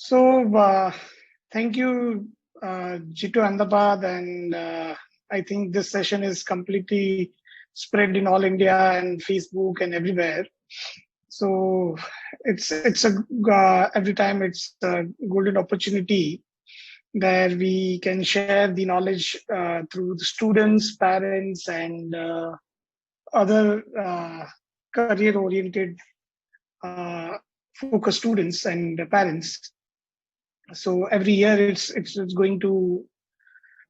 So, thank you, Jitu Ahmedabad, and I think this session is completely spread in all India and Facebook and everywhere. So, it's a every time it's a golden opportunity where we can share the knowledge through the students, parents, and other career-oriented uh, focus students and parents. So every year it's going to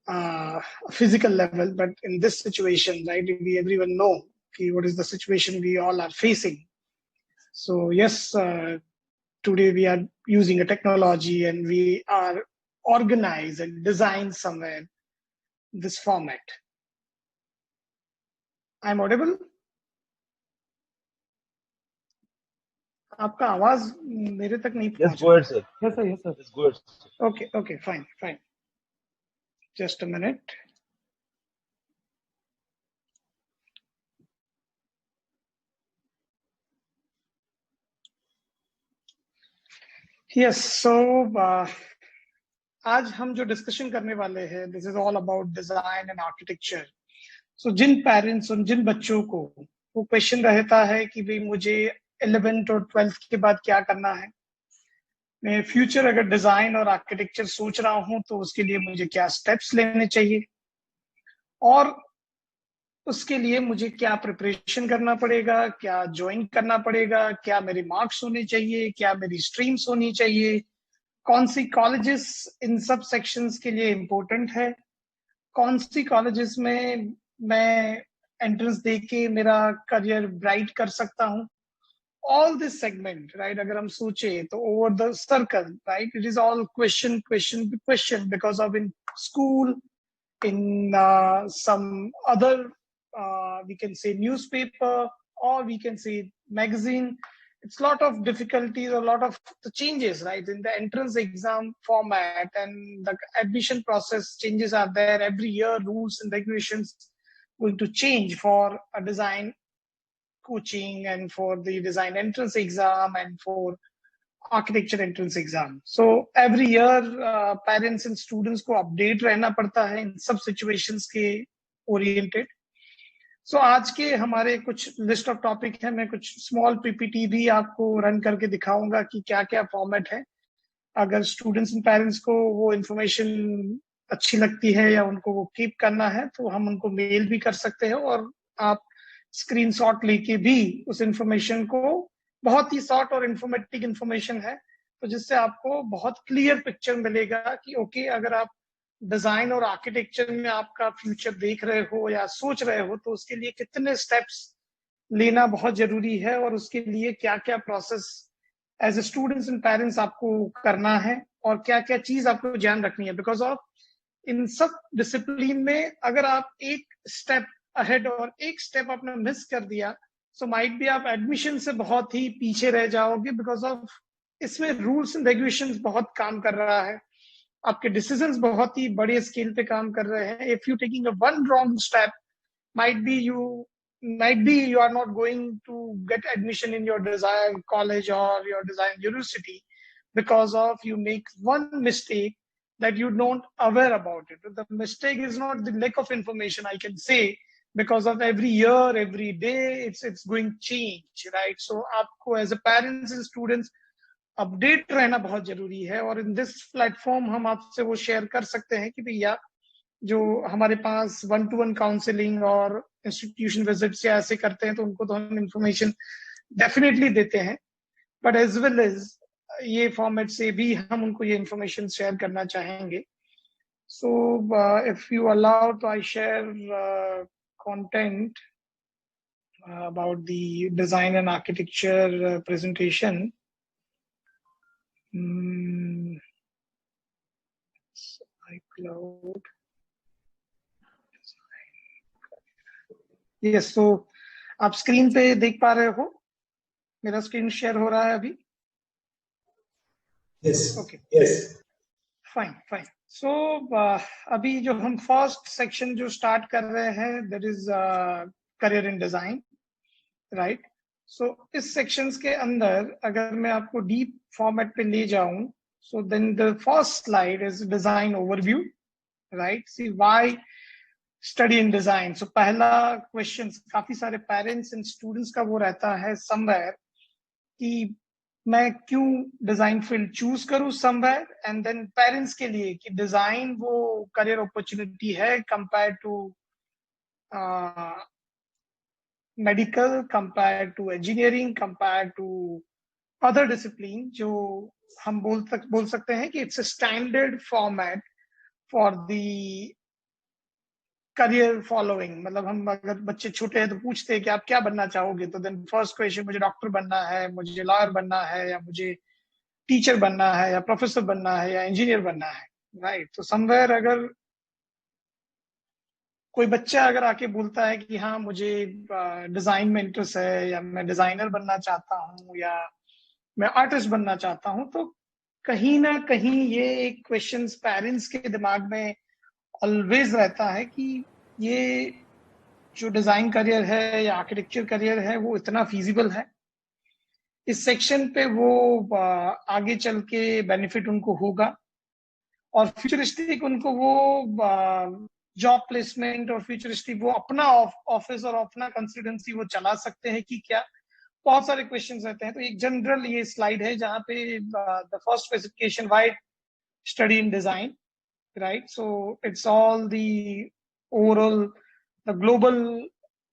a physical level, but in this situation, right, we everyone know what is the situation we all are facing. So yes, today we are using a technology and we are organized and designed somewhere this format. I'm audible? आपका आवाज मेरे तक नहीं Yes, पहुंच go ahead, sir. Yes, sir. Yes, sir. Yes, go ahead, sir. Okay, fine. Just a minute. Yes, so आज हम जो discussion करने वाले हैं, this is all about design and architecture. So जिन पेरेंट्स और जिन बच्चों को वो क्वेश्चन रहता है कि भाई मुझे 11th और 12th के बाद क्या करना है, मैं फ्यूचर अगर डिजाइन और आर्किटेक्चर सोच रहा हूं तो उसके लिए मुझे क्या स्टेप्स लेने चाहिए और उसके लिए मुझे क्या प्रिपरेशन करना पड़ेगा, क्या ज्वाइन करना पड़ेगा, क्या मेरे मार्क्स होने चाहिए, क्या मेरी स्ट्रीम्स होनी चाहिए, कौन सी कॉलेजेस इन सब सेक्शंस के लिए इम्पोर्टेंट है, कौन सी कॉलेजेस में मैं एंट्रेंस दे के मेरा करियर ब्राइट कर सकता हूं. ऑल दिस सेगमेंट, राइट, अगर हम सोचे तो over the circle, right, it is all question because of in school, in some other we can say newspaper or we can say magazine. It's a lot of difficulties, a lot of the changes, right, in the entrance exam format, and the admission process changes are there every year. Rules and regulations going to change for a design coaching and for the design entrance exam and for architecture entrance exam. So every year parents and students को update रहना पड़ता है इन सब situations के oriented. सो आज के हमारे कुछ लिस्ट ऑफ टॉपिक है. मैं कुछ स्मॉल पीपीटी भी आपको रन करके दिखाऊंगा कि क्या क्या फॉर्मेट है. अगर स्टूडेंट्स एंड पेरेंट्स को वो इंफॉर्मेशन अच्छी लगती है या उनको वो कीप करना है तो हम उनको मेल भी कर सकते हैं और आप स्क्रीनशॉट लेके भी उस इंफॉर्मेशन को, बहुत ही शॉर्ट और इंफॉर्मेटिव इंफॉर्मेशन है, तो जिससे आपको बहुत क्लियर पिक्चर मिलेगा कि ओके, अगर आप डिजाइन और आर्किटेक्चर में आपका फ्यूचर देख रहे हो या सोच रहे हो तो उसके लिए कितने स्टेप्स लेना बहुत जरूरी है और उसके लिए क्या क्या process as a students and parents आपको करना है और क्या क्या चीज आपको ध्यान रखनी है. बिकॉज ऑफ इन सब डिसिप्लिन में अगर आप एक स्टेप अहेड और एक स्टेप आपने मिस कर दिया सो माइट भी आप एडमिशन से बहुत ही पीछे रह जाओगे. बिकॉज ऑफ इसमें रूल्स एंड रेगुलेशंस बहुत काम कर रहा है, आपके डिसीजंस बहुत ही बड़े स्केल पे काम कर रहे हैं. If you taking a one wrong step, might be you are not going to get admission in your desired college or your desired university because of you make one mistake that you don't aware about it. The mistake is not the lack of information, I can say, because of every year, every day, it's going to change, right? So आपको as a parents and students update रहना बहुत जरूरी है. और in this platform हम आपसे वो share कर सकते हैं कि भैया जो हमारे पास 1-to-1 काउंसलिंग और इंस्टीट्यूशन विजिट्स या ऐसे करते हैं तो उनको तो हम इंफॉर्मेशन डेफिनेटली देते हैं, बट एज वेल एज ये फॉर्मेट से भी हम उनको ये इंफॉर्मेशन शेयर करना चाहेंगे. सो इफ यू अलाउ तो I share content about the design and architecture presentation. iCloud. Yes, so आप स्क्रीन पे देख पा रहे हो, मेरा स्क्रीन शेयर हो रहा है अभी? Yes. Okay. Yes. Fine. So अभी जो हम फर्स्ट सेक्शन जो स्टार्ट कर रहे हैं that is career in design, right. So इस सेक्शंस के अंदर अगर मैं आपको डीप फॉर्मेट पे ले जाऊं So then the first slide is design overview, right? See why study in design. So पहला क्वेश्चन काफी सारे पेरेंट्स एंड स्टूडेंट्स का वो रहता है समवेयर कि मैं क्यों डिजाइन फील्ड चूज करूं समवेयर, एंड देन पेरेंट्स के लिए कि डिजाइन वो करियर अपॉर्चुनिटी है compare to medical, compare to engineering, compare to other discipline, जो हम बोल सकते हैं कि it's a standard format for the career following. मतलब हम अगर बच्चे छोटे हैं तो पूछते हैं कि आप क्या बनना चाहोगे, तो देन फर्स्ट क्वेश्चन मुझे डॉक्टर बनना है, मुझे लॉयर बनना है, या मुझे टीचर बनना है, या प्रोफेसर बनना है, या इंजीनियर बनना है, राइट? तो समवेयर अगर कोई बच्चा अगर आके बोलता है कि हाँ मुझे डिजाइन में इंटरेस्ट है, या मैं डिजाइनर बनना चाहता हूँ, या मैं आर्टिस्ट बनना चाहता हूँ, तो कहीं ना कहीं ये एक क्वेश्चन पेरेंट्स के दिमाग में ऑलवेज रहता है कि ये जो डिजाइन करियर है या आर्किटेक्चर करियर है वो इतना फिजिबल है, इस सेक्शन पे वो आगे चल के बेनिफिट उनको होगा, और फ्यूचरिस्टिक उनको वो जॉब प्लेसमेंट और फ्यूचरिस्टिक वो अपना ऑफिस और अपना कंसल्टेंसी वो चला सकते हैं कि क्या। बहुत सारे क्वेश्चंस रहते हैं। तो एक जनरल ये स्लाइड है जहाँ पे the first specification why study in design, right? So it's all the overall the global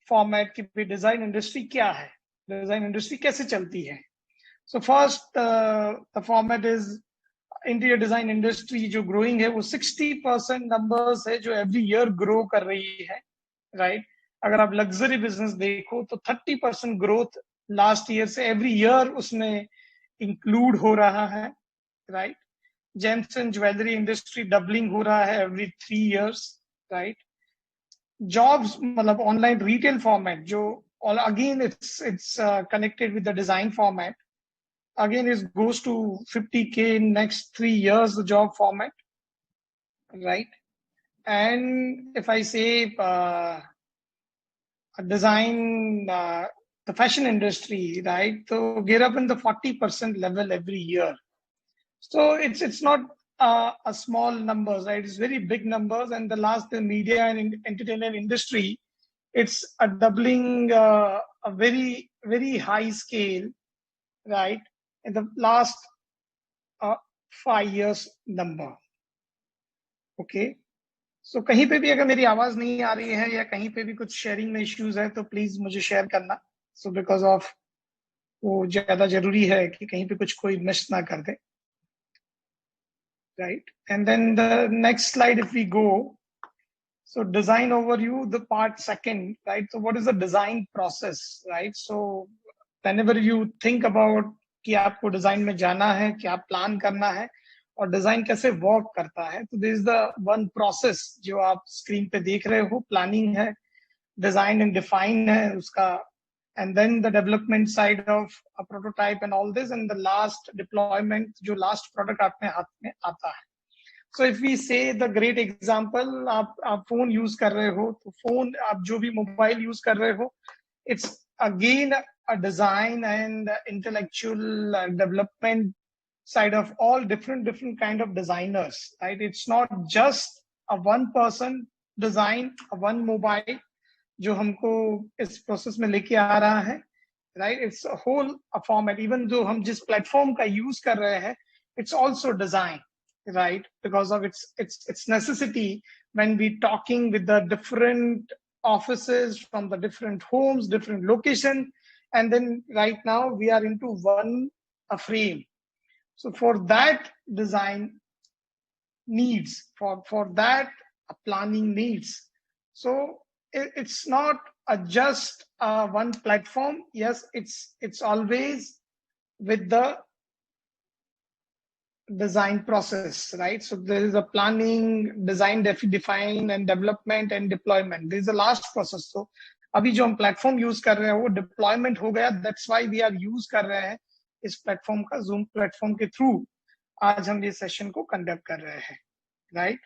format की डिजाइन इंडस्ट्री क्या है, डिजाइन इंडस्ट्री कैसे चलती है। So first the format is interior design industry जो ग्रोइंग है वो 60% नंबर्स है जो एवरी ईयर ग्रो कर रही है, राइट? अगर आप लग्जरी बिजनेस देखो तो 30% ग्रोथ लास्ट ईयर से एवरी ईयर उसमें इंक्लूड हो रहा है, right? James and jewellery industry doubling हो रहा है एवरी 3 years, राइट? जॉब्स मतलब ऑनलाइन रिटेल फॉर्मेट जो again it's connected with the design format, again it goes to 50K in next 3 years, the job format, right? And if I say design the fashion industry, right, so get up in the 40% level every year. So it's not a small numbers, right? It's very big numbers. And the last, the media and entertainment industry, it's a doubling a very high scale, right, in the last 5 years number. Okay, सो कहीं पे भी अगर मेरी आवाज नहीं आ रही है या कहीं पे भी कुछ शेयरिंग में इश्यूज है तो प्लीज मुझे शेयर करना। सो बिकॉज ऑफ वो ज्यादा जरूरी है कि कहीं पे कुछ कोई मिस ना कर दे, right? And then the next slide if we go, so design overview, the part second, right? So what is the design process, right? So whenever you think about कि आपको डिजाइन में जाना है, क्या प्लान करना है और डिजाइन कैसे वर्क करता है, तो this is the one process जो आप स्क्रीन पे देख रहे हो। प्लानिंग है, डिजाइन एंड डिफाइन है उसका, and then the development side of a prototype and all this, and the last deployment जो लास्ट प्रोडक्ट आपके हाथ में आता है। So if we say the great example, आप फोन यूज कर रहे हो तो फोन, आप जो भी मोबाइल यूज कर रहे हो, it's again a design and intellectual development side of all different kind of designers, right? It's not just a one person design, a one mobile जो हमको इस प्रोसेस में लेके आ रहा है, right? It's a whole a format. Even though हम जिस platform का यूज कर रहे हैं, it's also design, right? Because of its necessity when we talking with the different offices from the different homes, different location. And then right now we are into one a frame. So for that design needs, for that planning needs. So it's not just one platform. Yes, it's always with the design process, right? So there is a planning, design, define and development and deployment. This is the last process. So अभी जो हम platform use कर रहे हैं वो deployment हो गया, that's why we are use कर रहे हैं इस प्लेटफॉर्म का, जूम प्लेटफॉर्म के थ्रू आज हम ये सेशन को कंडक्ट कर रहे हैं, right?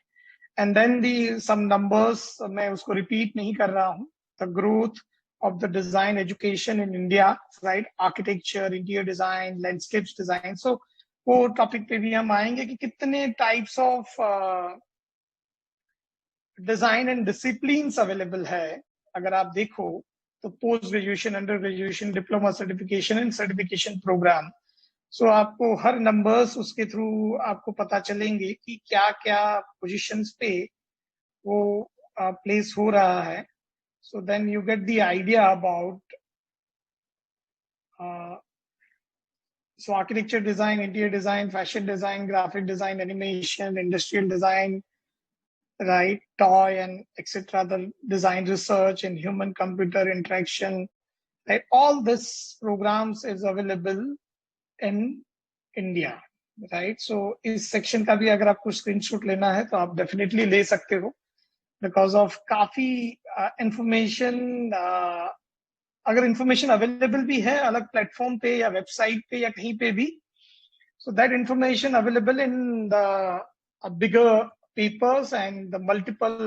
And then the some numbers, मैं उसको रिपीट नहीं कर रहा हूँ। The growth of the design education in India, right? Architecture, interior design, landscapes design. So वो टॉपिक पे भी हम आएंगे कि कितने types of design and disciplines available है। अगर आप देखो तो post graduation, under graduation, diploma certification and certification program. So आपको हर नंबर्स उसके थ्रू आपको पता चलेंगे कि क्या क्या पोजीशंस पे वो प्लेस हो रहा है। So then you get the idea about so architecture design, interior design, fashion design, graphic design, animation, industrial design, right, toy and etc., the design research and human computer interaction, right, all this programs is available in India, right? So इस section का भी अगर आपको screenshot लेना है तो आप definitely ले सकते हो, बिकॉज ऑफ काफी इंफॉर्मेशन अगर इंफॉर्मेशन अवेलेबल भी है अलग प्लेटफॉर्म पे या वेबसाइट पे या कहीं पे भी, so that information available in the bigger papers and the multiple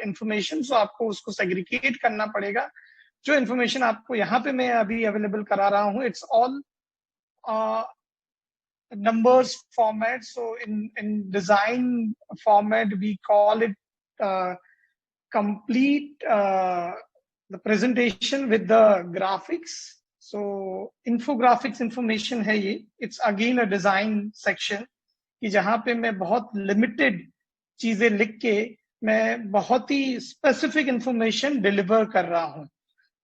information, so आपको उसको segregate करना पड़ेगा। जो information आपको यहाँ पे मैं अभी available करा रहा हूँ, it's all numbers format. So in design format we call it complete the presentation with the graphics. So infographics information है ये, it's again a design section कि जहाँ पे मैं बहुत limited चीजें लिख के मैं बहुत ही specific information deliver कर रहा हूँ।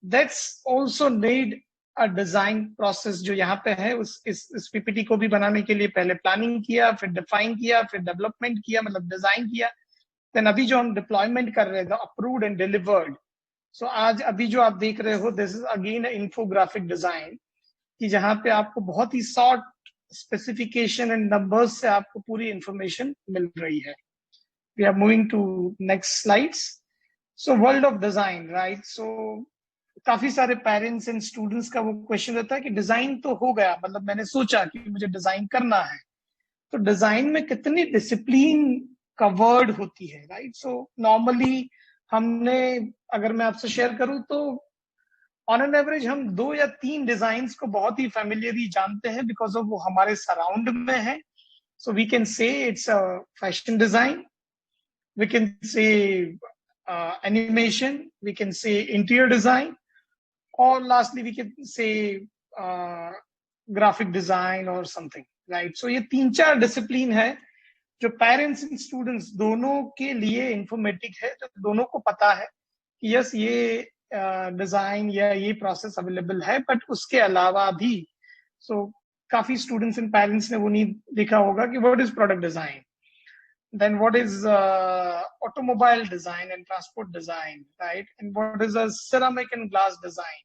That's also need a design process जो यहाँ पे है। इस PPT को भी बनाने के लिए पहले प्लानिंग किया, फिर डिफाइन किया, फिर डेवलपमेंट किया, मतलब डिजाइन किया, देन अभी जो हम डिप्लॉयमेंट कर रहे थे अप्रूव्ड एंड डिलीवर्ड। सो आज अभी जो आप देख रहे हो, this is again infographic design कि जहां पे आपको बहुत ही शॉर्ट स्पेसिफिकेशन एंड नंबर्स से आपको पूरी इंफॉर्मेशन मिल रही है। We are moving to next slides. So world of design, right. So काफी सारे पेरेंट्स एंड स्टूडेंट्स का वो क्वेश्चन रहता है कि डिजाइन तो हो गया, मतलब मैंने सोचा कि मुझे डिजाइन करना है, तो डिजाइन में कितनी डिसिप्लिन कवर्ड होती है, राइट। सो नॉर्मली हमने, अगर मैं आपसे शेयर करूं तो ऑन एन एवरेज हम 2 या 3 डिजाइन्स को बहुत ही फैमिलियरली जानते हैं, बिकॉज ऑफ वो हमारे सराउंड में है। So we can say it's a fashion design, we can say animation, we can say interior design, और lastly we can say graphic design और समथिंग, राइट। सो ये 3-4 डिसिप्लिन है जो पेरेंट्स एंड स्टूडेंट्स दोनों के लिए इंफॉर्मेटिव है, जो दोनों को पता है कि यस ये डिजाइन या ये प्रोसेस अवेलेबल है, बट उसके अलावा भी काफी स्टूडेंट्स एंड पेरेंट्स ने वो नहीं देखा होगा कि what is product design, then what is automobile design and transport design, right, and what is a ceramic and glass design,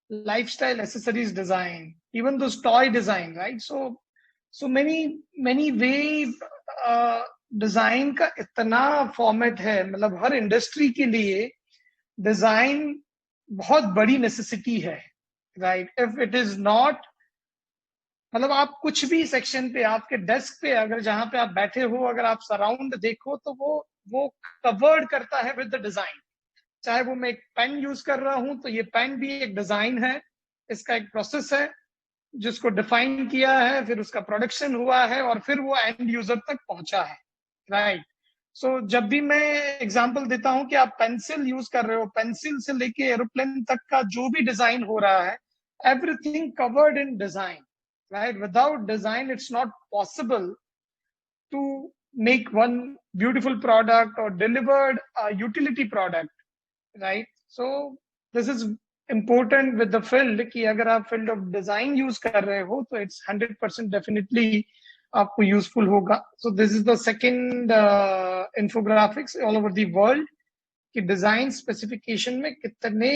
lifestyle accessories design, even those toy design, right. So many way design का इतना format है, मतलब हर industry के लिए design बहुत बड़ी necessity है, right. If it is not, मतलब आप कुछ भी सेक्शन पे, आपके डेस्क पे अगर जहां पे आप बैठे हो, अगर आप सराउंड देखो तो वो कवर्ड करता है विद द डिजाइन। चाहे वो मैं एक पेन यूज कर रहा हूं तो ये पेन भी एक डिजाइन है, इसका एक प्रोसेस है जिसको डिफाइन किया है, फिर उसका प्रोडक्शन हुआ है और फिर वो एंड यूजर तक पहुंचा है, राइट। सो जब भी मैं एग्जांपल देता हूं कि आप पेंसिल यूज कर रहे हो, पेंसिल से लेके एरोप्लेन तक का जो भी डिजाइन हो रहा है, everything covered in design, right? Without design, it's not possible to make one beautiful product or delivered a utility product, right? So this is important with the field कि अगर आप field of design use कर रहे हो तो it's 100% definitely आपको useful होगा। So this is the second infographics all over the world कि design specification में कितने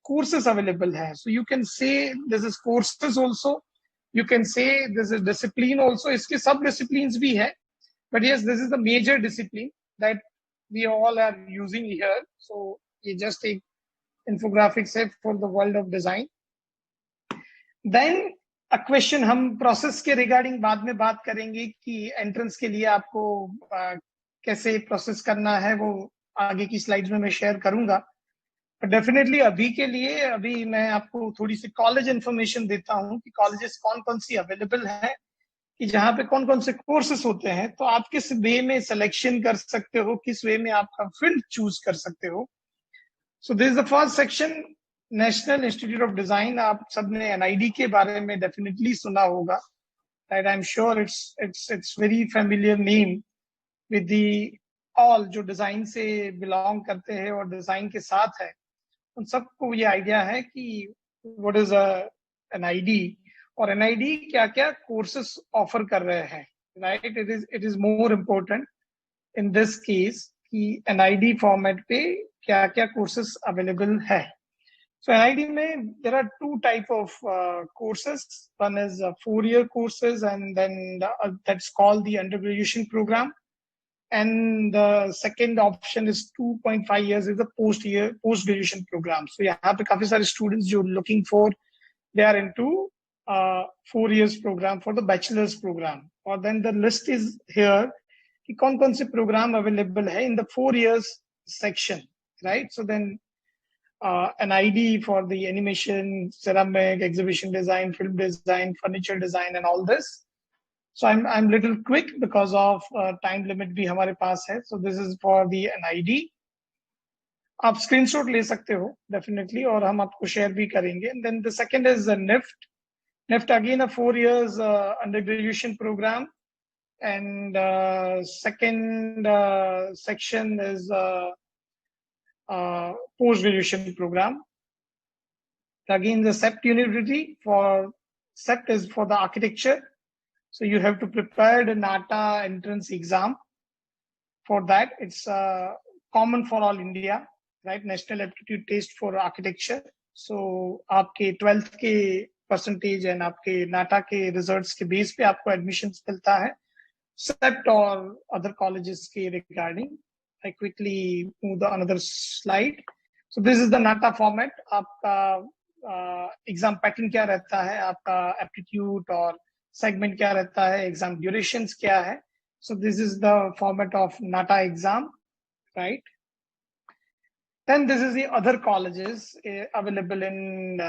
courses available है। So you can say this is courses also, you can say this is discipline also, इसके सब disciplines भी है, but yes, this is the major discipline that we all are using here. So ये just एक infographics है for the world of design. Then a question, हम process के regarding बाद में बात करेंगे कि entrance के लिए आपको कैसे process करना है, वो आगे की slides में मैं share करूंगा। डेफिनेटली अभी के लिए, अभी मैं आपको थोड़ी सी कॉलेज इंफॉर्मेशन देता हूँ कि कॉलेजेस कौन कौन सी अवेलेबल है कि जहाँ पे कौन कौन से कोर्सेस होते हैं, तो आप किस वे में सिलेक्शन कर सकते हो, किस वे में आपका फील्ड चूज कर सकते हो. सो this is the first section, national institute of design. आप सबने एनआईडी के बारे में डेफिनेटली सुना होगा, right? I am sure it's very familiar name with the all जो डिजाइन से बिलोंग करते हैं और डिजाइन के साथ है, उन सबको ये आइडिया है कि व्हाट इज एनआईडी और एनआईडी क्या क्या कोर्सेस ऑफर कर रहे हैं, right? It is more important in this case कि एनआईडी फॉर्मेट पे क्या क्या कोर्सेस अवेलेबल है. So NID में there are two type of courses. One is 4-year courses, and then that's called the undergraduation program. And the second option is 2.5 years is the post graduation program. So यहाँ पे काफी सारे students जो looking for, they are into 4 years program for the bachelor's program. Or then the list is here कि कौन कौन से program available है in the 4 years section, right? So then an ID for the animation, ceramic, exhibition design, film design, furniture design, and all this. So I'm little quick because of time limit भी हमारे पास है. So this is for the NID. आप screenshot ले सकते हो definitely, और हम आपको share भी करेंगे. And then the second is the NIFT. NIFT again a 4 years undergraduation program, and second section is post-graduation program. Again, the CEPT University for CEPT is for the architecture. So you have to prepare the NATA entrance exam. For that, it's common for all India, right? National Aptitude Test for Architecture. So आपके 12th के percentage and आपके NATA के results के base पे आपको admissions मिलता है. CEPT और other colleges के regarding. I quickly move the another slide. So this is the NATA format. आपका एग्जाम पैटर्न क्या रहता है, आपका एप्टीट्यूड और सेगमेंट क्या रहता है, एग्जाम ड्यूरेशंस क्या है. So this is the format of NATA exam, right? Then this is the other colleges available in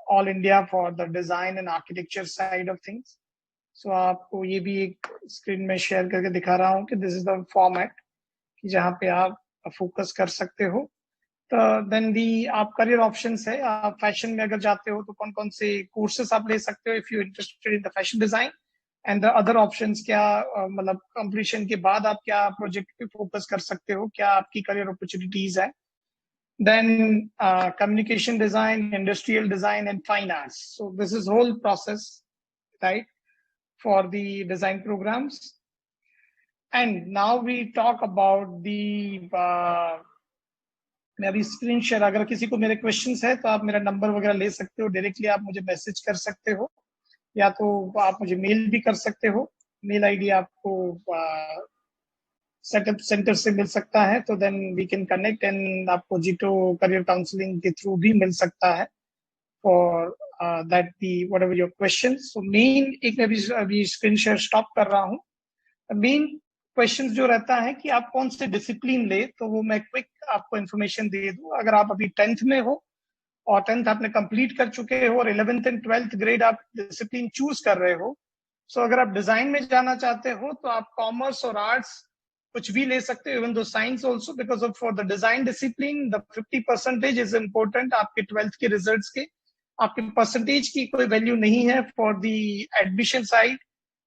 all India for the design and architecture side of things. So आपको ये भी एक screen में share करके दिखा रहा हूँ कि this is the format जहाँ पे आप फोकस कर सकते हो. तो देन दी आप करियर ऑप्शंस है. आप फैशन में अगर जाते हो तो कौन कौन से कोर्सेस आप ले सकते हो if you interested in the fashion design, and the other options क्या, मतलब कंप्लीशन के बाद आप क्या प्रोजेक्ट पे फोकस कर सकते हो, क्या आपकी करियर अपॉर्चुनिटीज है. Then communication design, industrial design and fine arts. So this is whole process, right, for the design programs. And now we talk about the मैं अभी स्क्रीन शेयर, अगर किसी को मेरे क्वेश्चंस है तो आप मेरा नंबर वगैरह ले सकते हो, डायरेक्टली आप मुझे मैसेज कर सकते हो, या तो आप मुझे मेल भी कर सकते हो. मेल आईडी आपको सेटअप सेंटर से मिल सकता है, तो then we can connect, and आपको जीटो करियर काउंसलिंग के थ्रू भी मिल सकता है for that the whatever your questions. So मेन एक मैं अभी स्क्रीन शेयर स्टॉप कर रहा हूँ. मेन क्वेश्चंस जो रहता है कि आप कौन से डिसिप्लिन ले, तो वो मैं क्विक आपको इन्फॉर्मेशन दे दूं. अगर आप अभी 10th में हो और 10th आपने कंप्लीट कर चुके हो और 11th एंड 12th ग्रेड आप डिसिप्लिन चूज कर रहे हो, सो अगर आप डिजाइन में जाना चाहते हो तो आप कॉमर्स और आर्ट्स कुछ भी ले सकते हो, even though science also, because of for the design discipline the 50% is important. आपके 12th के रिजल्ट के आपके परसेंटेज की कोई वैल्यू नहीं है for the admission side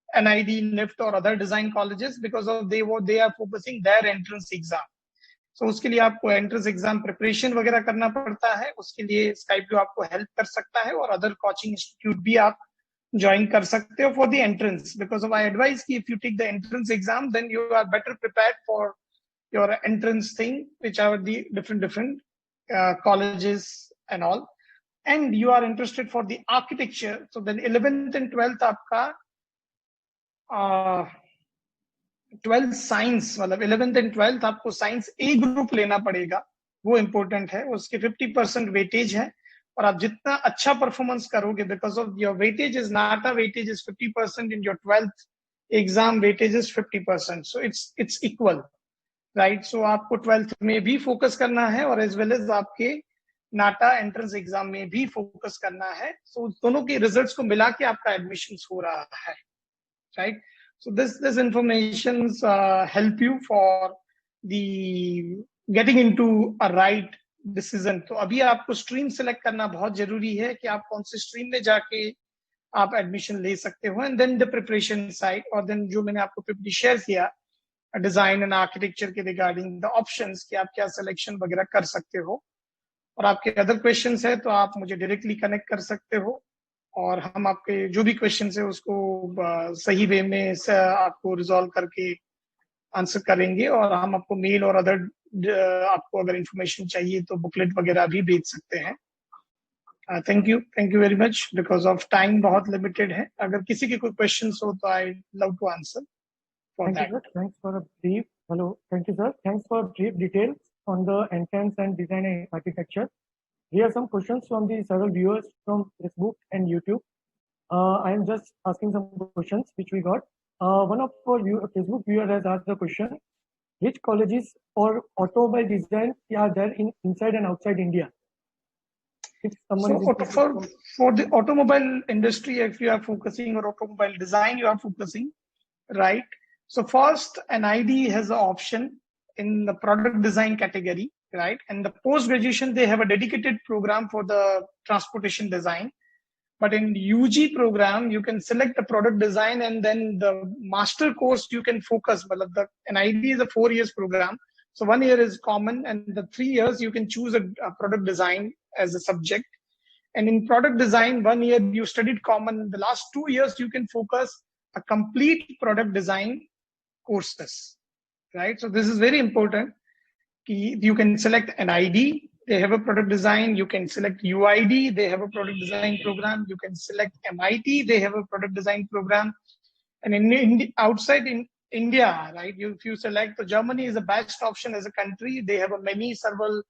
NID, NIFT और other design colleges, because of they are focusing their entrance exam. So उसके लिए आपको entrance exam preparation वगैरह करना पड़ता है. उसके लिए Skype जो आपको help कर सकता है, और other coaching institute भी आप join कर सकते हो for the entrance. Because of I advise कि if you take the entrance exam, then you are better prepared for your entrance thing, which are the different colleges and all. And you are interested for the architecture, so then 11th and 12th आपका 12th science, मतलब 11th and 12th आपको science ए group लेना पड़ेगा, वो important है. उसके 50% weightage है, और आप जितना अच्छा परफॉर्मेंस करोगे, because of your weightage is NATA weightage is 50%, in your 12th exam weightage is 50%. So it's equal, right. So आपको 12th में भी फोकस करना है, और एज वेल एज आपके नाटा एंट्रेंस एग्जाम में भी फोकस करना है. सो दोनों के रिजल्ट्स को मिला के आपका एडमिशन हो रहा है, right? So this informations help you for the getting into a right decision. तो अभी आपको स्ट्रीम सेलेक्ट करना बहुत जरूरी है कि आप कौन से स्ट्रीम में जाके आप एडमिशन ले सकते हो, and then the preparation side, और देन जो मैंने आपको पीपीटी शेयर किया डिजाइन एंड आर्किटेक्चर के रिगार्डिंग द ऑप्शंस कि आप क्या सिलेक्शन वगैरह कर सकते हो। और आपके अदर क्वेश्चंस है तो आप मुझे डायरेक्टली कनेक्ट कर सकते हो, और हम आपके जो भी क्वेश्चंस है उसको सही वे में आपको रिजॉल्व करके आंसर करेंगे, और हम आपको मेल और अदर आपको अगर इंफॉर्मेशन चाहिए तो बुकलेट वगैरह भी भेज सकते हैं। Thank you very much. Because of time बहुत लिमिटेड है, अगर किसी के कोई क्वेश्चंस हो तो I love to answer for that. Thanks for a brief. Hello, thank you, sir. Thanks for brief details on the entrance and design and architecture. We have some questions from the several viewers from Facebook and YouTube. I am just asking some questions which we got. One of our Facebook viewer has asked the question: which colleges for automobile design are there in inside and outside India? If someone so for the automobile industry, if you are focusing on automobile design, you are focusing, right? So first, NID has an option in the product design category, right? And the post-graduation, they have a dedicated program for the transportation design. But in UG program, you can select the product design, and then the master course you can focus. But the NID is a 4 years program. So 1 year is common, and the 3 years you can choose a product design as a subject. And in product design, 1 year you studied common. The last 2 years you can focus a complete product design courses, right? So this is very important. You can select an ID, they have a product design. You can select UID, they have a product design program. You can select MIT, they have a product design program. And outside in India, right, if you select, so Germany is the best option as a country. They have a many several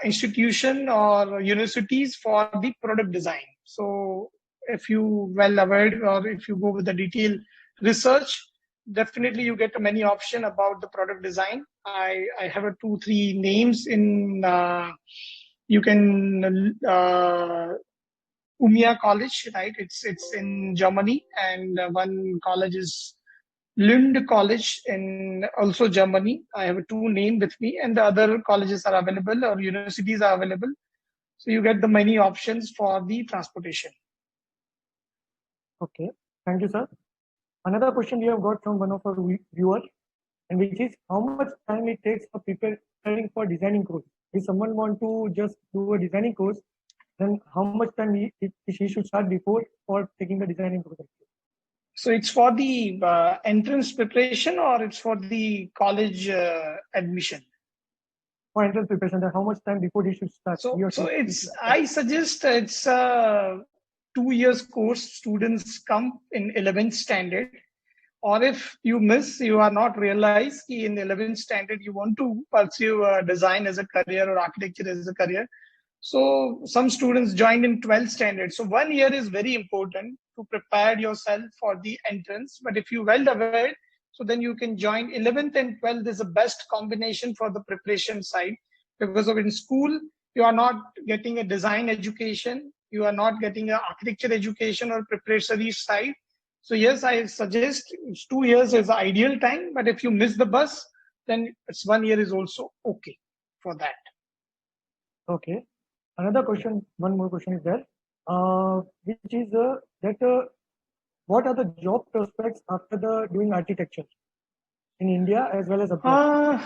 institution or universities for the product design. So if you well aware, or if you go with the detailed research, definitely you get many option about the product design. I have a 2-3 names in you can Umia College, right? It's in Germany, and one college is Lund College in also Germany. I have 2 names with me, and the other colleges are available or universities are available. So you get the many options for the transportation. Okay, thank you, sir. Another question we have got from one of our viewers, and which is how much time it takes for preparing for designing course. If someone want to just do a designing course, then how much time he should start before for taking the designing course? So it's for the entrance preparation, or it's for the college admission? For entrance preparation, then how much time before he should start? So it's, I suggest it's a 2 years course. Students come in 11th standard, or if you miss, you are not realized in 11th standard you want to pursue design as a career or architecture as a career. So some students joined in 12th standard. So 1 year is very important to prepare yourself for the entrance. But if you well aware, so then you can join 11th and 12th is the best combination for the preparation side, because of in school, you are not getting a design education. You are not getting an architecture education or preparatory side. So yes, I suggest 2 years is the ideal time. But if you miss the bus, then it's 1 year is also okay for that. Okay. Another question, one more question is there, which is what are the job prospects after doing architecture in India as well as abroad?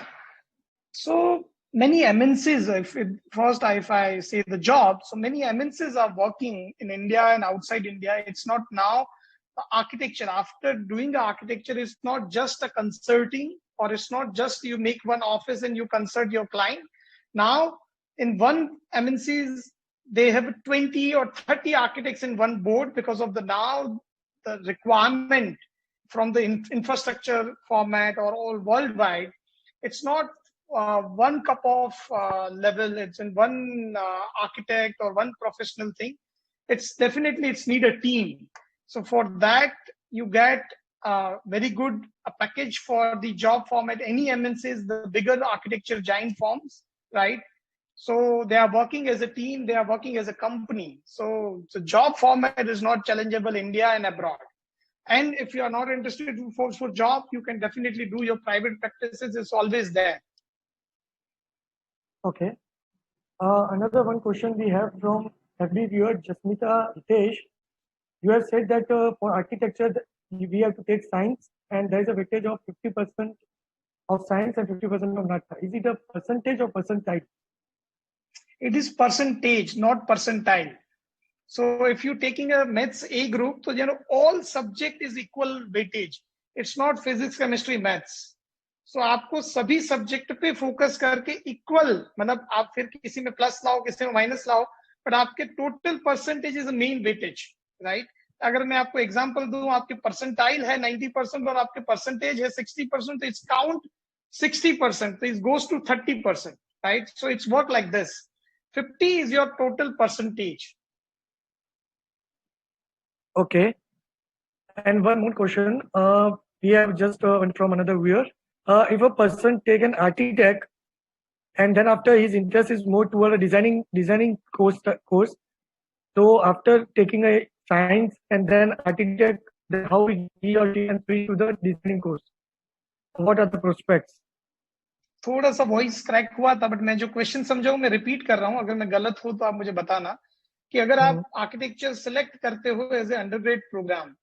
So many MNCs, if I say the job, so many MNCs are working in India and outside India. It's not now architecture. After doing the architecture, it's not just a consulting, or it's not just you make one office and you consult your client. Now, in one MNCs, they have 20 or 30 architects in one board, because of the requirement from the infrastructure format or all worldwide. It's not one cup of level. It's in one architect or one professional thing. It's need a team. So for that, you get a very good package for the job format. Any MNCs, the bigger architecture giant firms, right? So they are working as a team, they are working as a company. So the job format is not challengeable in India and abroad. And if you are not interested for job, you can definitely do your private practices. It's always there. Okay. Another one question we have from FB viewer Jasmita Ritesh. You have said that for architecture we have to take science, and there is a weightage of 50% of science and 50% of NATA. Is it a percentage or percentile? It is percentage, not percentile. So if you're taking a maths A group, so all subject is equal weightage. It's not physics, chemistry, maths. So आपको सभी subject पे focus करके equal, मतलब आप फिर किसी में plus लाओ, किसी में माइनस लाओ, बट आपके total percentage is main weightage, right? अगर मैं आपको एग्जांपल दूं, आपके परसेंटाइल है 90% और आपके परसेंटेज है 60%, तो इट्स काउंट 60%, तो it goes to 30%, right? So it's work like this. 50 is your total percentage. Okay. And one more question. We have just one from another viewer. If a person take an architect and then after his interest is more toward a designing course, so after taking a science and then architect, then how he or she can switch to the designing course? What are the prospects? थोड़ा सा voice crack हुआ था, but मैं जो question समझा हूँ मैं repeat कर रहा हूँ. अगर मैं गलत हूँ तो आप मुझे बताना कि अगर आप आर्किटेक्चर सिलेक्ट करते हो एज ए अंडरग्रेड प्रोग्राम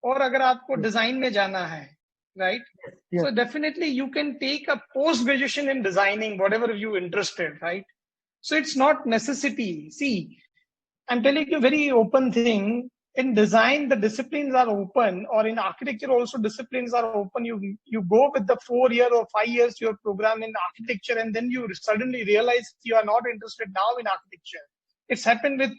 और अगर आपको डिजाइन में जाना है, right? So definitely you can take a post graduation in designing whatever you interested, right? So it's not necessity. See, I'm telling you a very open thing. In design, the disciplines are open, or in architecture also disciplines are open. You go with the 4 year or 5 years your program in architecture, and then you suddenly realize you are not interested now in architecture. It's happened with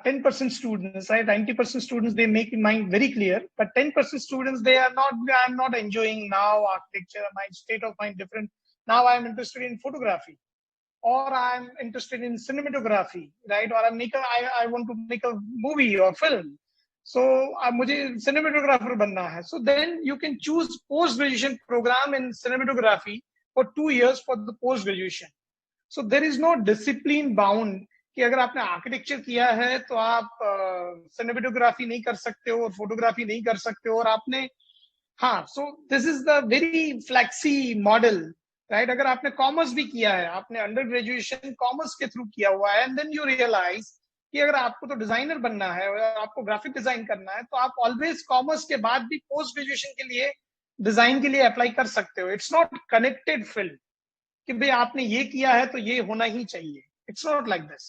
10% students, right? 90% students, they make mind very clear, but 10% students, they are not, I'm not enjoying now architecture, my state of mind different. Now I'm interested in photography, or I'm interested in cinematography, right? Or I want to make a movie or film. So मुझे cinematographer बनना है. So then you can choose post-graduation program in cinematography for 2 years for the post-graduation. So there is no discipline bound कि अगर आपने architecture किया है तो आप सिनेमेटोग्राफी नहीं कर सकते हो और फोटोग्राफी नहीं कर सकते हो, और आपने, हाँ, सो this is the very flexi model, right? अगर आपने कॉमर्स भी किया है, आपने अंडर ग्रेजुएशन कॉमर्स के थ्रू किया हुआ है, एंड देन यू रियलाइज कि अगर आपको तो डिजाइनर बनना है और आपको ग्राफिक डिजाइन करना है, तो आप ऑलवेज कॉमर्स के बाद भी पोस्ट ग्रेजुएशन के लिए डिजाइन के लिए अप्लाई कर सकते हो. इट्स नॉट कनेक्टेड फील्ड कि भाई आपने ये किया है तो ये होना ही चाहिए. It's not like this.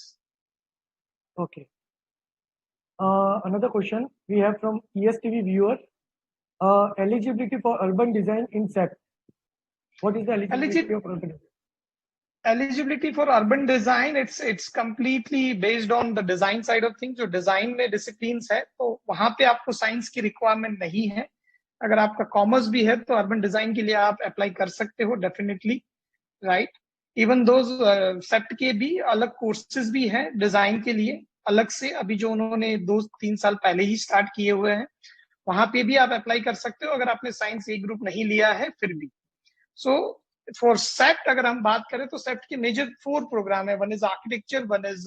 Okay. Another question we have from ESTV viewer. Eligibility for urban design in SEP. What is the eligibility of urban design? Eligibility for urban design, it's completely based on the design side of things. जो design में disciplines है, तो वहाँ पे आपको science की requirement नहीं है. अगर आपका commerce भी है तो urban design के लिए आप apply कर सकते हो definitely, right? इवन दो सेप्ट के भी अलग कोर्सेज भी हैं डिजाइन के लिए अलग से, अभी जो उन्होंने 2-3 साल पहले ही स्टार्ट किए हुए हैं, वहां पे भी आप अप्लाई कर सकते हो अगर आपने साइंस ए ग्रुप नहीं लिया है फिर भी. सो फॉर सेप्ट अगर हम बात करें तो सेप्ट के मेजर 4 प्रोग्राम है. One is architecture, one is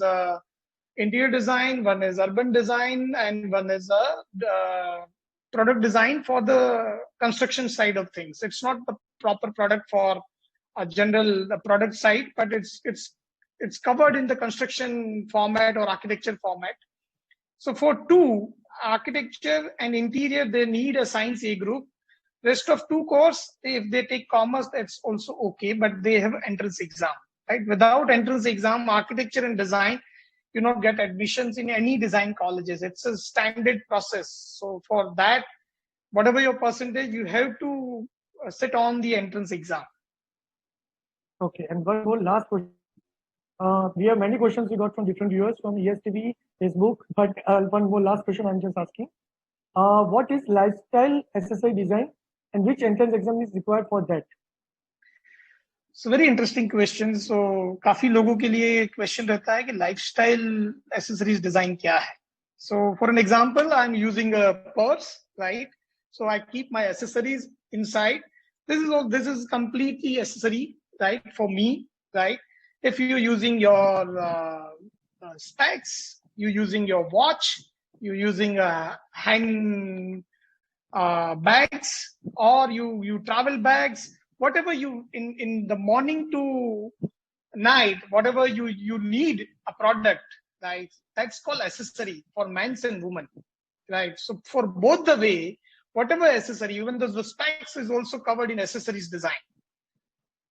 interior design, one is urban design, and one is product design for the construction side of things. It's not the proper product for a general product side, but it's covered in the construction format or architecture format. So for 2, architecture and interior, they need a science A group. Rest of 2 course, if they take commerce, that's also okay, but they have entrance exam, right? Without entrance exam, architecture and design, you not get admissions in any design colleges. It's a standard process. So for that, whatever your percentage, you have to sit on the entrance exam. Okay, and one more last question. We have many questions we got from different viewers from ESTV, Facebook, but one more last question I'm just asking. What is lifestyle SSI design and which entrance exam is required for that? So very interesting question. So काफी लोगों के लिए question रहता है कि lifestyle accessories design क्या है. So for an example, I'm using a purse, right? So I keep my accessories inside. This is completely accessory, right, for me, right? If you're using your specs, you're using your watch, you're using a hand bags, or you travel bags, whatever you in the morning to night, whatever you need a product, right? That's called accessory for men's and women, right? So for both the way, whatever accessory, even though the specs is also covered in accessories design.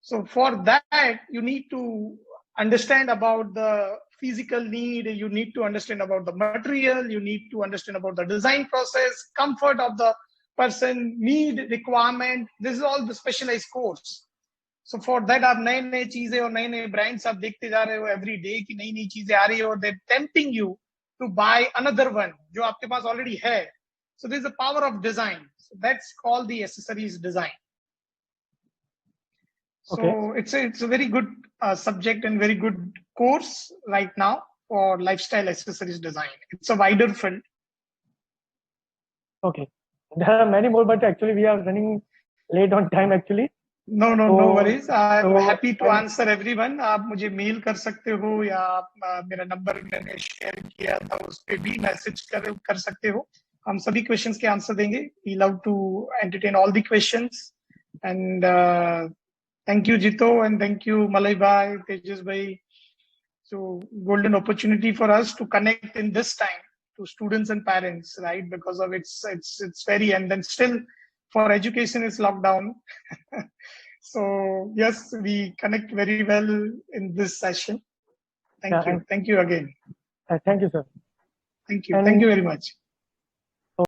So for that, you need to understand about the physical need, you need to understand about the material, you need to understand about the design process, comfort of the person, need, requirement. This is all the specialized course. So for that, आप नए नए चीजें और नए नए brands आप देखते जा रहे हो every day कि नई नई चीजें आ रही हो, they're tempting you to buy another one जो आपके पास already है. So there's a power of design. So that's called the accessories design. So Okay. it's a very good subject and very good course right now for lifestyle accessories design. It's a wider field. Okay. There are many more, but actually we are running late on time actually. No So- worries. I'm so happy to I'm- answer everyone. आप मुझे mail कर सकते हो या आप मेरा number मैंने share किया था उस पे भी मैसेज कर सकते हो. हम सभी क्वेश्चंस के आंसर देंगे. We love to entertain all the questions. And thank you Jito, and thank you Malay bhai, Tejas bhai. So golden opportunity for us to connect in this time to students and parents, right? Because of it's very, and then still for education is lockdown. So yes, we connect very well in this session. Thank you. Thank you again. Thank you, sir. Thank you very much.